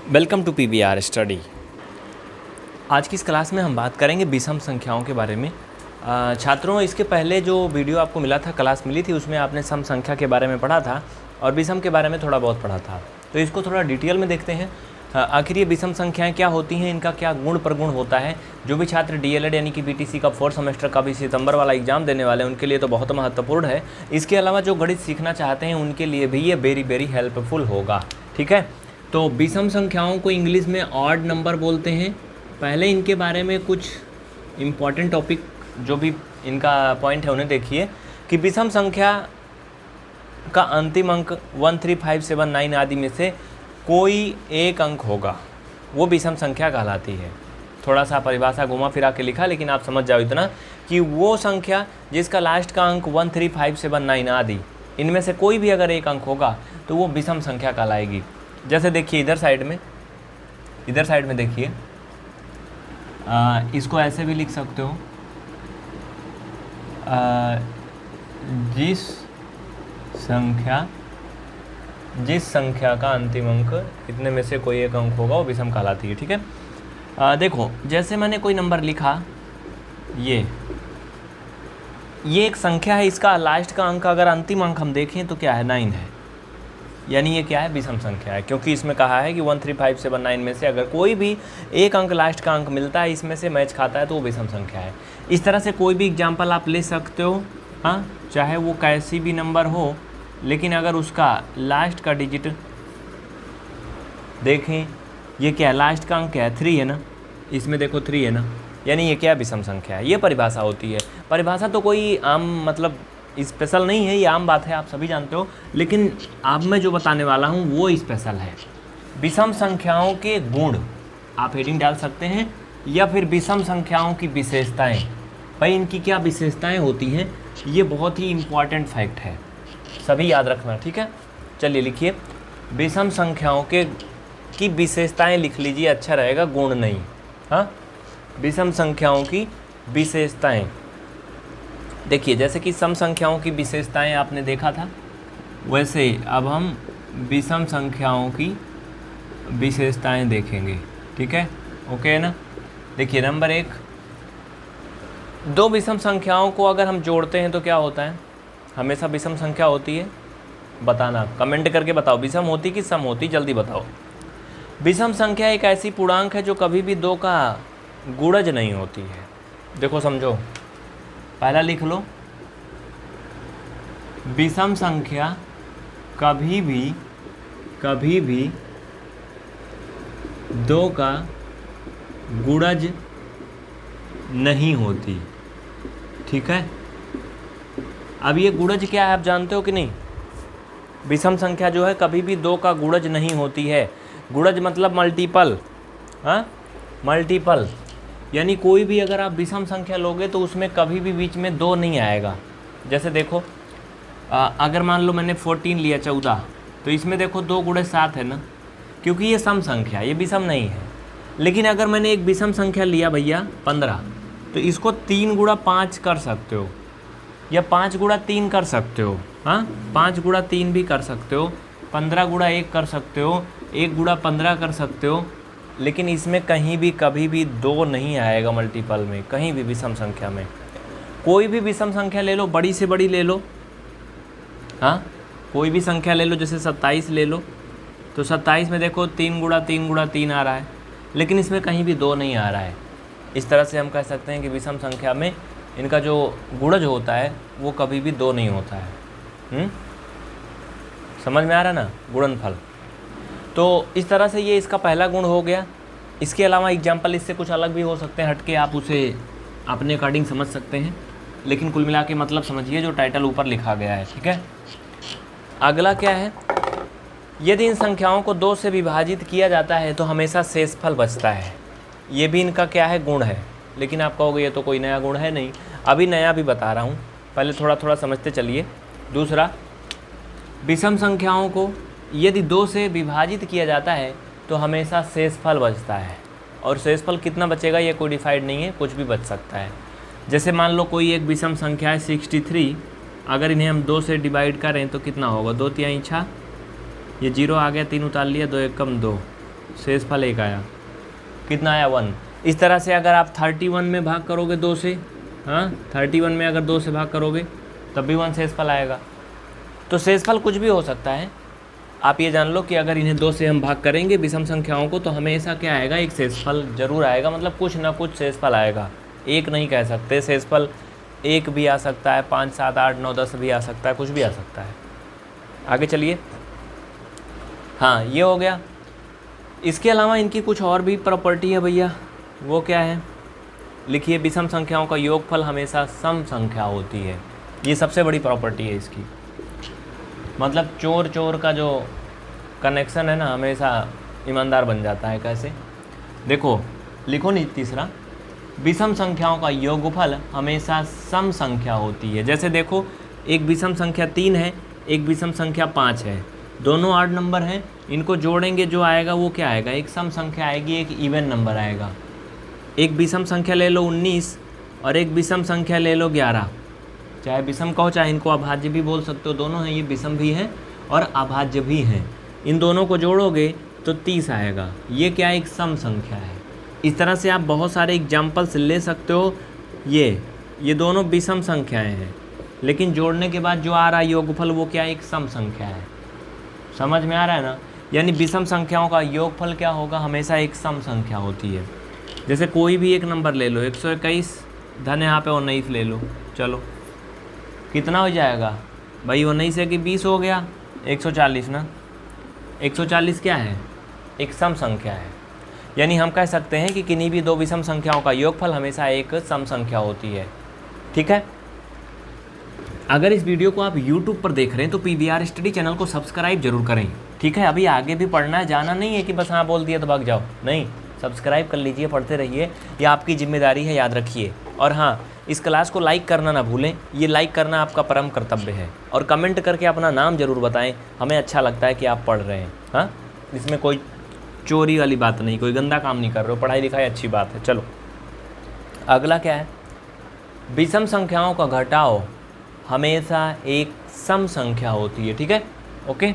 Welcome to PVR study. आज की इस क्लास में हम बात करेंगे विषम संख्याओं के बारे में। छात्रों, इसके पहले जो वीडियो आपको मिला था, क्लास मिली थी, उसमें आपने सम संख्या के बारे में पढ़ा था और विषम के बारे में थोड़ा बहुत पढ़ा था। तो इसको थोड़ा डिटेल में देखते हैं। आखिर ये विषम संख्याएं क्या होती हैं, इनका क्या गुण प्रगुण होता है। जो भी छात्र DLED यानी कि BTC का 4th सेमेस्टर का भी सितंबर वाला एग्जाम देने वाले हैं, उनके लिए तो बहुत महत्वपूर्ण है। इसके अलावा जो गणित सीखना चाहते हैं उनके लिए भी ये वेरी हेल्पफुल होगा। ठीक है, तो विषम संख्याओं को इंग्लिश में ऑड नंबर बोलते हैं। पहले इनके बारे में कुछ इम्पॉर्टेंट टॉपिक जो भी इनका पॉइंट है उन्हें देखिए कि विषम संख्या का अंतिम अंक 1, 3, 5, 7, 9 आदि में से कोई एक अंक होगा, वो विषम संख्या कहलाती है। थोड़ा सा परिभाषा घुमा फिरा के लिखा, लेकिन आप समझ जाओ इतना कि वो संख्या जिसका लास्ट का अंक 1, 3, 5, 7, 9 आदि इनमें से कोई भी अगर एक अंक होगा तो वो विषम संख्या कहलाएगी। जैसे देखिए इधर साइड में देखिए, इसको ऐसे भी लिख सकते हो, जिस संख्या का अंतिम अंक इतने में से कोई एक अंक होगा वो विषम कहलाती है। ठीक है, देखो जैसे मैंने कोई नंबर लिखा, ये एक संख्या है, इसका लास्ट का अंक अगर अंतिम अंक हम देखें तो क्या है, 9 है, यानी ये क्या है, विषम संख्या है। क्योंकि इसमें कहा है कि 1, 3, 5, 7, 9 में से अगर कोई भी एक अंक लास्ट का अंक मिलता है, इसमें से मैच खाता है, तो वो विषम संख्या है। इस तरह से कोई भी एग्जाम्पल आप ले सकते हो, हाँ, चाहे वो कैसी भी नंबर हो, लेकिन अगर उसका लास्ट का डिजिट देखें, ये क्या है, लास्ट का अंक क्या है, 3 है ना, इसमें देखो 3 है ना, यानी ये क्या विषम संख्या है। ये परिभाषा होती है। परिभाषा तो कोई आम मतलब स्पेशल नहीं है, ये आम बात है, आप सभी जानते हो, लेकिन अब मैं जो बताने वाला हूँ वो स्पेशल है। विषम संख्याओं के गुण आप हेडिंग डाल सकते हैं, या फिर विषम संख्याओं की विशेषताएं। भाई इनकी क्या विशेषताएं होती हैं, ये बहुत ही इम्पॉर्टेंट फैक्ट है, सभी याद रखना। ठीक है, चलिए लिखिए, विषम संख्याओं की विशेषताएं लिख लीजिए, अच्छा रहेगा, गुण नहीं। हाँ, विषम संख्याओं की विशेषताएं देखिए, जैसे कि सम संख्याओं की विशेषताएं आपने देखा था, वैसे अब हम विषम संख्याओं की विशेषताएं देखेंगे। ठीक है, ओके है ना। देखिए नंबर 1, दो विषम संख्याओं को अगर हम जोड़ते हैं तो क्या होता है, हमेशा विषम संख्या होती है। बताना, कमेंट करके बताओ, विषम होती कि सम होती, जल्दी बताओ। विषम संख्या एक ऐसी पूर्णांक है जो कभी भी 2 का गुणज नहीं होती है। देखो समझो, पहला लिख लो, विषम संख्या कभी भी 2 का गुणज नहीं होती। ठीक है, अब ये गुणज क्या है आप जानते हो कि नहीं। विषम संख्या जो है कभी भी 2 का गुणज नहीं होती है। गुणज मतलब मल्टीपल, हाँ, मल्टीपल, यानी कोई भी अगर आप विषम संख्या लोगे तो उसमें कभी भी बीच में 2 नहीं आएगा। जैसे देखो, अगर मान लो मैंने 14 लिया, 14, तो इसमें देखो 2 गुणे 7 है ना, क्योंकि ये सम संख्या, ये विषम नहीं है। लेकिन अगर मैंने एक विषम संख्या लिया भैया 15, तो इसको 3 गुणा 5 कर सकते हो, या 5 गुणा 3 कर सकते हो, हाँ, 5 गुणा 3 भी कर सकते हो, 15 गुणा 1 कर सकते हो, 1 गुणा 15 कर सकते हो, लेकिन इसमें कहीं भी कभी भी 2 नहीं आएगा मल्टीपल में, कहीं भी विषम संख्या में। कोई भी विषम संख्या ले लो, बड़ी से बड़ी ले लो, हाँ, कोई भी संख्या ले लो, जैसे 27 ले लो, तो 27 में देखो 3 गुणा 3 गुणा 3 आ रहा है, लेकिन इसमें कहीं भी 2 नहीं आ रहा है। इस तरह से हम कह सकते हैं कि विषम संख्या में इनका जो गुणज होता है वो कभी भी 2 नहीं होता है। समझ में आ रहा ना, गुणनफल। तो इस तरह से ये इसका पहला गुण हो गया। इसके अलावा एग्जाम्पल इससे कुछ अलग भी हो सकते हैं, हटके आप उसे अपने अकॉर्डिंग समझ सकते हैं, लेकिन कुल मिला के मतलब समझिए जो टाइटल ऊपर लिखा गया है। ठीक है, अगला क्या है, यदि इन संख्याओं को 2 से विभाजित किया जाता है तो हमेशा शेषफल बचता है। ये भी इनका क्या है, गुण है। लेकिन आप कहोगे ये तो कोई नया गुण है नहीं, अभी नया भी बता रहा हूँ, पहले थोड़ा थोड़ा समझते चलिए। दूसरा, विषम संख्याओं को यदि 2 से विभाजित किया जाता है तो हमेशा शेषफल बचता है, और शेषफल कितना बचेगा ये कोई डिफाइंड नहीं है, कुछ भी बच सकता है। जैसे मान लो कोई एक विषम संख्या है 63, अगर इन्हें हम 2 से डिवाइड करें तो कितना होगा, 2 तिहाई 6, ये 0 आ गया, 3 उतार लिया, 2 एकम 2, शेषफल 1 आया। कितना आया 1। इस तरह से अगर आप 31 में भाग करोगे 2 से, हाँ 31 में अगर 2 से भाग करोगे तब भी 1 शेषफल आएगा। तो शेषफल कुछ भी हो सकता है। आप ये जान लो कि अगर इन्हें 2 से हम भाग करेंगे विषम संख्याओं को तो हमेशा क्या आएगा, एक शेषफल जरूर आएगा, मतलब कुछ ना कुछ शेषफल आएगा। एक नहीं कह सकते, शेषफल 1 भी आ सकता है, 5, 7, 8, 9, 10 भी आ सकता है, कुछ भी आ सकता है। आगे चलिए। हाँ ये हो गया। इसके अलावा इनकी कुछ और भी प्रॉपर्टी है भैया, वो क्या है, लिखिए। विषम संख्याओं का योगफल हमेशा सम संख्या होती है। ये सबसे बड़ी प्रॉपर्टी है इसकी। मतलब चोर चोर का जो कनेक्शन है ना, हमेशा ईमानदार बन जाता है। कैसे, देखो लिखो नहीं तीसरा, विषम संख्याओं का योगफल हमेशा सम संख्या होती है। जैसे देखो, एक विषम संख्या 3 है, एक विषम संख्या 5 है, दोनों 8 नंबर हैं, इनको जोड़ेंगे जो आएगा वो क्या आएगा, एक सम संख्या आएगी, एक इवन नंबर आएगा। एक विषम संख्या ले लो 19 और एक विषम संख्या ले लो 11, चाहे विषम कहो चाहे इनको अभाज्य भी बोल सकते हो, दोनों हैं, ये विषम भी हैं और अभाज्य भी हैं। इन दोनों को जोड़ोगे तो 30 आएगा। ये क्या, एक सम संख्या है। इस तरह से आप बहुत सारे एग्जाम्पल्स ले सकते हो। ये दोनों विषम संख्याएं हैं, लेकिन जोड़ने के बाद जो आ रहा है योगफल वो क्या, एक सम संख्या है। समझ में आ रहा है ना। यानी विषम संख्याओं का योगफल क्या होगा, हमेशा एक सम संख्या होती है। जैसे कोई भी एक नंबर ले लो, 121 धन यहाँ पे 19 ले लो, चलो कितना हो जाएगा भाई, 19 है कि 20 हो गया, 140 ना। 140 क्या है, एक सम संख्या है। यानी हम कह सकते हैं कि किन्हीं भी दो विषम संख्याओं का योगफल हमेशा एक सम संख्या होती है। ठीक है। अगर इस वीडियो को आप YouTube पर देख रहे हैं तो PVR स्टडी चैनल को सब्सक्राइब जरूर करें। ठीक है, अभी आगे भी पढ़ना है, जाना नहीं है कि बस हाँ बोल दिया तो भाग जाओ, नहीं, सब्सक्राइब कर लीजिए, पढ़ते रहिए, ये आपकी जिम्मेदारी है, याद रखिए। और हाँ, इस क्लास को लाइक करना ना भूलें, ये लाइक करना आपका परम कर्तव्य है। और कमेंट करके अपना नाम ज़रूर बताएं, हमें अच्छा लगता है कि आप पढ़ रहे हैं। हाँ, इसमें कोई चोरी वाली बात नहीं, कोई गंदा काम नहीं कर रहे हो, पढ़ाई लिखाई अच्छी बात है। चलो अगला क्या है, विषम संख्याओं का घटाव हमेशा एक सम संख्या होती है। ठीक है, ओके,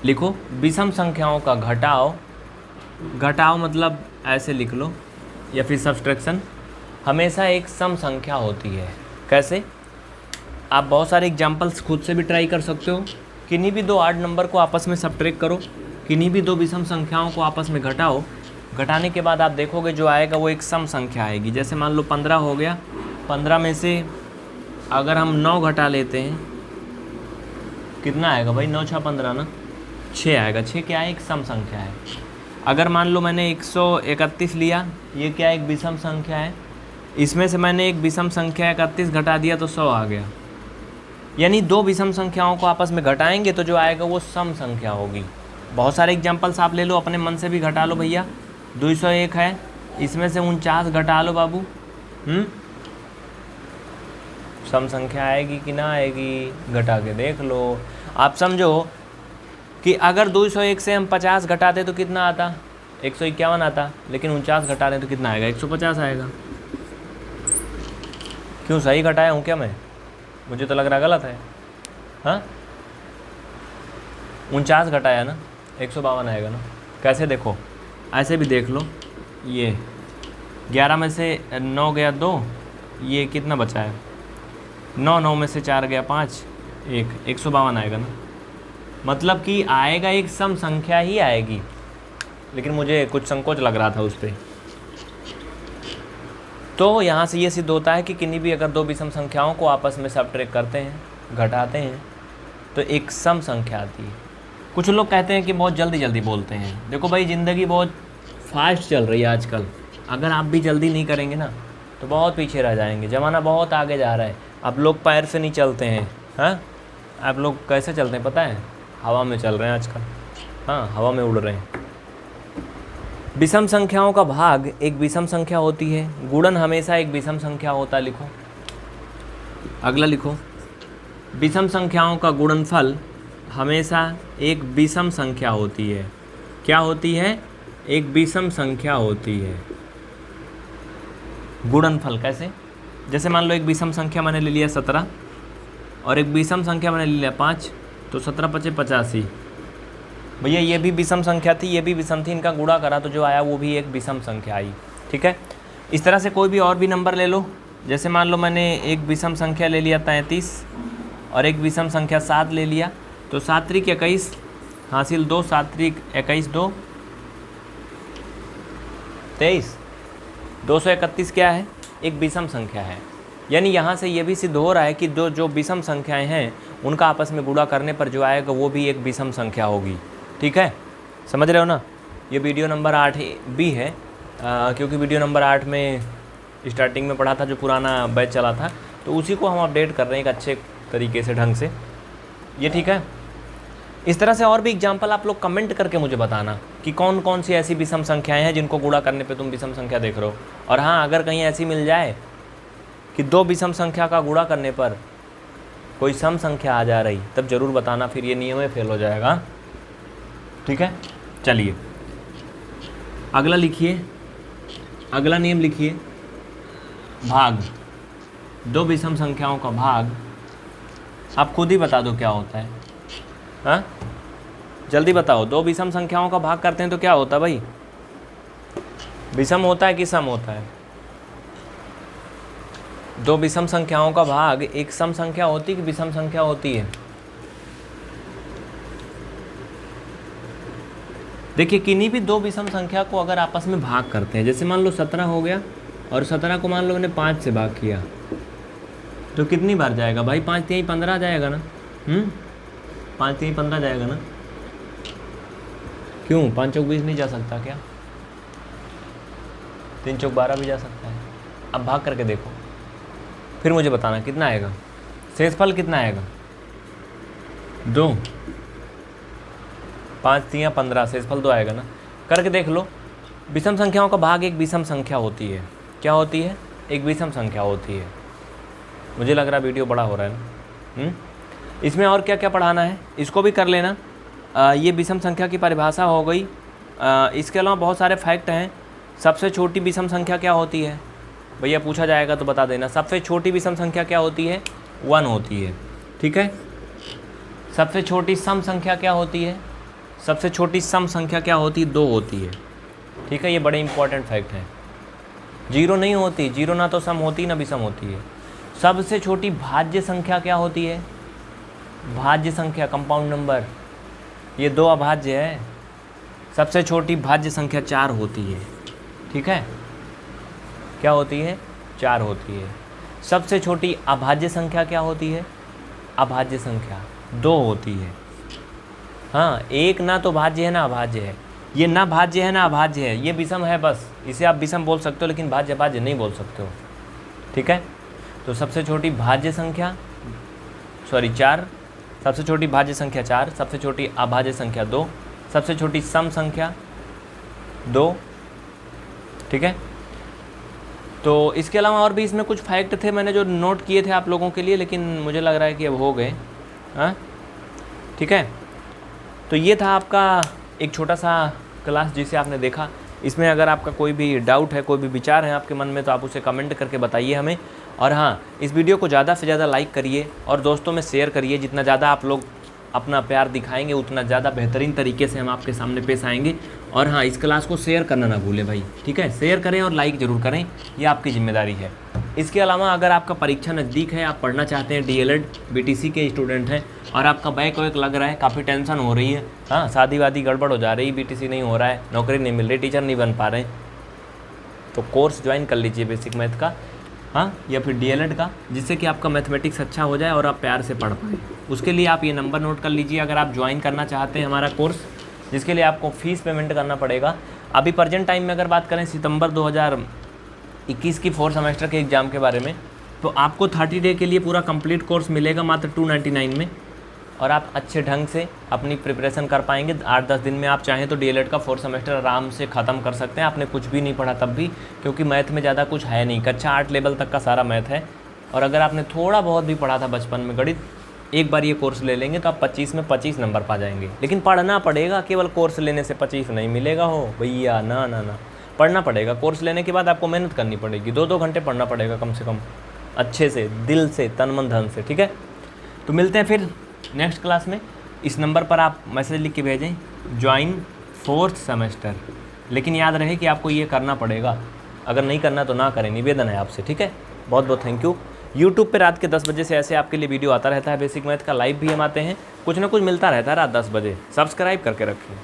लिखो विषम संख्याओं का घटाव मतलब ऐसे लिख लो, या फिर सब्सट्रैक्शन, हमेशा एक सम संख्या होती है। कैसे, आप बहुत सारे एग्जांपल्स खुद से भी ट्राई कर सकते हो। किन्हीं भी दो 8 नंबर को आपस में सब्ट्रैक्ट करो, किन्हीं भी दो विषम संख्याओं को आपस में घटाओ, घटाने के बाद आप देखोगे जो आएगा वो एक सम संख्या आएगी। जैसे मान लो 15 हो गया, 15 में से अगर हम 9 घटा लेते हैं, कितना आएगा भाई, 9 6 15 ना, 6 आएगा। 6 क्या है, एक सम संख्या है। अगर मान लो मैंने 131 लिया, ये क्या एक विषम संख्या है, इसमें से मैंने एक विषम संख्या 31 घटा दिया तो 100 आ गया। यानी दो विषम संख्याओं को आपस में घटाएंगे तो जो आएगा वो सम संख्या होगी। बहुत सारे एग्जांपल्स आप ले लो, अपने मन से भी घटा लो भैया। 201 है, इसमें से 49 घटा लो बाबू, सम संख्या आएगी कि ना आएगी, घटा के देख लो। आप समझो कि अगर 201 से हम 50 घटाते तो कितना आता, 151 आता, लेकिन 49 घटा दें तो कितना आएगा, 150 आएगा। क्यों, सही घटाया हूँ क्या मैं, मुझे तो लग रहा गलत है। हाँ, 49 घटाया ना, 152 आएगा ना। कैसे, देखो ऐसे भी देख लो, ये 11 में से 9 गया 2, ये कितना बचा है, 9 में से 4 गया 5, 152 आएगा ना। मतलब कि आएगा एक सम संख्या ही आएगी, लेकिन मुझे कुछ संकोच लग रहा था उस पर। तो यहाँ से ये सिद्ध होता है कि किन्हीं भी अगर दो विषम संख्याओं को आपस में सब्ट्रैक्ट करते हैं, घटाते हैं, तो एक सम संख्या आती है। कुछ लोग कहते हैं कि बहुत जल्दी जल्दी बोलते हैं। देखो भाई, ज़िंदगी बहुत फास्ट चल रही है आजकल, अगर आप भी जल्दी नहीं करेंगे ना तो बहुत पीछे रह जाएंगे। ज़माना बहुत आगे जा रहा है। अब लोग पैर से नहीं चलते हैं, हाँ, आप लोग कैसे चलते हैं पता है, हवा में चल रहे हैं आजकल। हाँ, हवा में उड़ रहे हैं। विषम संख्याओं का भाग एक विषम संख्या होती है, गुणन हमेशा एक विषम संख्या होता है। लिखो अगला, लिखो विषम संख्याओं का गुणनफल हमेशा एक विषम संख्या होती है। क्या होती है, एक विषम संख्या होती है। गुणनफल कैसे, जैसे मान लो एक विषम संख्या मैंने ले लिया 17 और एक विषम संख्या मैंने ले लिया 5, तो 17 × 5 = 85। भैया ये भी विषम संख्या थी, ये भी विषम थी, इनका गुणा करा तो जो आया वो भी एक विषम संख्या आई। ठीक है, इस तरह से कोई भी और भी नंबर ले लो। जैसे मान लो मैंने एक विषम संख्या ले लिया 33 और एक विषम संख्या 7 ले लिया, तो 7 त्रिक 21 हासिल 2, 7 त्रिक 21 2 23, 231 क्या है, एक विषम संख्या है। यानी यहाँ से ये भी सिद्ध हो रहा है कि जो विषम संख्याएं हैं उनका आपस में गुणा करने पर जो आएगा वो भी एक विषम संख्या होगी। ठीक है, समझ रहे हो ना। ये वीडियो नंबर 8 भी है, क्योंकि वीडियो नंबर 8 में स्टार्टिंग में पढ़ा था, जो पुराना बैच चला था, तो उसी को हम अपडेट कर रहे हैं एक अच्छे तरीके से, ढंग से। ये ठीक है। इस तरह से और भी एग्जाम्पल आप लोग कमेंट करके मुझे बताना कि कौन कौन सी ऐसी विषम संख्याएं हैं जिनको गुणा करने पे तुम विषम संख्या देख रहे हो। और हाँ, अगर कहीं ऐसी मिल जाए कि 2 विषम संख्या का गुणा करने पर कोई सम संख्या आ जा रही, तब ज़रूर बताना, फिर ये नियम ही फेल हो जाएगा। ठीक है, चलिए अगला लिखिए, अगला नियम लिखिए, भाग। 2 विषम संख्याओं का भाग, आप खुद ही बता दो क्या होता है। हाँ, जल्दी बताओ। 2 विषम संख्याओं का भाग करते हैं तो क्या होता है भाई? विषम होता है कि सम होता है? 2 विषम संख्याओं का भाग एक सम संख्या होती है कि विषम संख्या होती है? देखिए, किन्हीं भी 2 विषम संख्या को अगर आपस में भाग करते हैं, जैसे मान लो 17 हो गया और 17 को मान लो मैंने 5 से भाग किया, तो कितनी बार जाएगा भाई? 5 3 15 जाएगा ना। 5 3 15 जाएगा ना। क्यों 5 चौक 20 नहीं जा सकता क्या? 3 चौक 12 भी जा सकता है। अब भाग करके देखो, फिर मुझे बताना कितना आएगा, शेषफल कितना आएगा? 2। 5 3 15, शेषफल 2 आएगा ना। करके देख लो। विषम संख्याओं का भाग एक विषम संख्या होती है। क्या होती है? एक विषम संख्या होती है। मुझे लग रहा है वीडियो बड़ा हो रहा है ना। इसमें और क्या क्या पढ़ाना है इसको भी कर लेना। ये विषम संख्या की परिभाषा हो गई। इसके अलावा बहुत सारे फैक्ट हैं। सबसे छोटी विषम संख्या क्या होती है? भैया पूछा जाएगा तो बता देना। सबसे छोटी विषम संख्या क्या होती है? 1 होती है। ठीक है। सबसे छोटी सम संख्या क्या होती है? सबसे छोटी सम संख्या क्या होती है? 2 होती है। ठीक है, ये बड़े इंपॉर्टेंट फैक्ट हैं। 0 नहीं होती। 0 ना तो सम होती ना विषम होती है। सबसे छोटी भाज्य संख्या क्या होती है? भाज्य संख्या, कंपाउंड नंबर, ये 2 अभाज्य है। सबसे छोटी भाज्य संख्या 4 होती है। ठीक है, क्या होती है? 4 होती है। सबसे छोटी अभाज्य संख्या क्या होती है? अभाज्य संख्या 2 होती है। हाँ, एक ना तो भाज्य है ना अभाज्य है। ये ना भाज्य है ना अभाज्य है, ये विषम है बस। इसे आप विषम बोल सकते हो, लेकिन भाज्य अभाज्य नहीं बोल सकते हो। ठीक है, तो सबसे छोटी भाज्य संख्या 4, सबसे छोटी भाज्य संख्या 4, सबसे छोटी अभाज्य संख्या 2, सबसे छोटी सम संख्या 2। ठीक है, तो इसके अलावा और भी इसमें कुछ फैक्ट थे मैंने जो नोट किए थे आप लोगों के लिए, लेकिन मुझे लग रहा है कि अब हो गए। हाँ, ठीक है। तो ये था आपका एक छोटा सा क्लास जिसे आपने देखा। इसमें अगर आपका कोई भी डाउट है, कोई भी विचार है आपके मन में, तो आप उसे कमेंट करके बताइए हमें। और हाँ, इस वीडियो को ज़्यादा से ज़्यादा लाइक करिए और दोस्तों में शेयर करिए। जितना ज़्यादा आप लोग अपना प्यार दिखाएंगे उतना ज़्यादा बेहतरीन तरीके से हम आपके सामने पेश आएंगे। और हाँ, इस क्लास को शेयर करना ना भूलें भाई। ठीक है, शेयर करें और लाइक ज़रूर करें, ये आपकी जिम्मेदारी है। इसके अलावा अगर आपका परीक्षा नज़दीक है, आप पढ़ना चाहते हैं, DLED BTC के स्टूडेंट हैं और आपका बैक वैक लग रहा है, काफ़ी टेंशन हो रही है, हाँ, शादी वादी गड़बड़ हो जा रही, BTC नहीं हो रहा है, नौकरी नहीं मिल रही, टीचर नहीं बन पा रहे, तो कोर्स ज्वाइन कर लीजिए बेसिक मैथ का, हाँ, या फिर DLED का, जिससे कि आपका मैथमेटिक्स अच्छा हो जाए और आप प्यार से पढ़ पाएँ। उसके लिए आप ये नंबर नोट कर लीजिए अगर आप ज्वाइन करना चाहते हैं हमारा कोर्स, जिसके लिए आपको फ़ीस पेमेंट करना पड़ेगा। अभी प्रेजेंट टाइम में अगर बात करें सितंबर 2021 की 4th सेमेस्टर के एग्ज़ाम के बारे में, तो आपको 30 डे के लिए पूरा कंप्लीट कोर्स मिलेगा मात्र 299 में, और आप अच्छे ढंग से अपनी प्रिपरेशन कर पाएंगे। 8-10 दिन में आप चाहें तो DLED का 4th सेमेस्टर आराम से ख़त्म कर सकते हैं। आपने कुछ भी नहीं पढ़ा तब भी, क्योंकि मैथ में ज़्यादा कुछ है नहीं, कक्षा 8 लेवल तक का सारा मैथ है। और अगर आपने थोड़ा बहुत भी पढ़ा था बचपन में गणित, एक बार ये कोर्स ले लेंगे तो आप 25 में 25 नंबर पा जाएंगे। लेकिन पढ़ना पड़ेगा, केवल कोर्स लेने से 25 नहीं मिलेगा हो भैया, ना ना ना, पढ़ना पड़ेगा। कोर्स लेने के बाद आपको मेहनत करनी पड़ेगी, 2-2 घंटे पढ़ना पड़ेगा कम से कम, अच्छे से, दिल से, तन मन धन से। ठीक है, तो मिलते हैं फिर नेक्स्ट क्लास में। इस नंबर पर आप मैसेज लिख के भेजें ज्वाइन 4th सेमेस्टर। लेकिन याद रहे कि आपको ये करना पड़ेगा, अगर नहीं करना तो ना करें, निवेदन है आपसे, ठीक है। बहुत बहुत थैंक यू। यूट्यूब पे रात के 10 बजे से ऐसे आपके लिए वीडियो आता रहता है बेसिक मैथ का, लाइव भी हम आते हैं, कुछ ना कुछ मिलता रहता है रात 10 बजे। सब्सक्राइब करके रखें।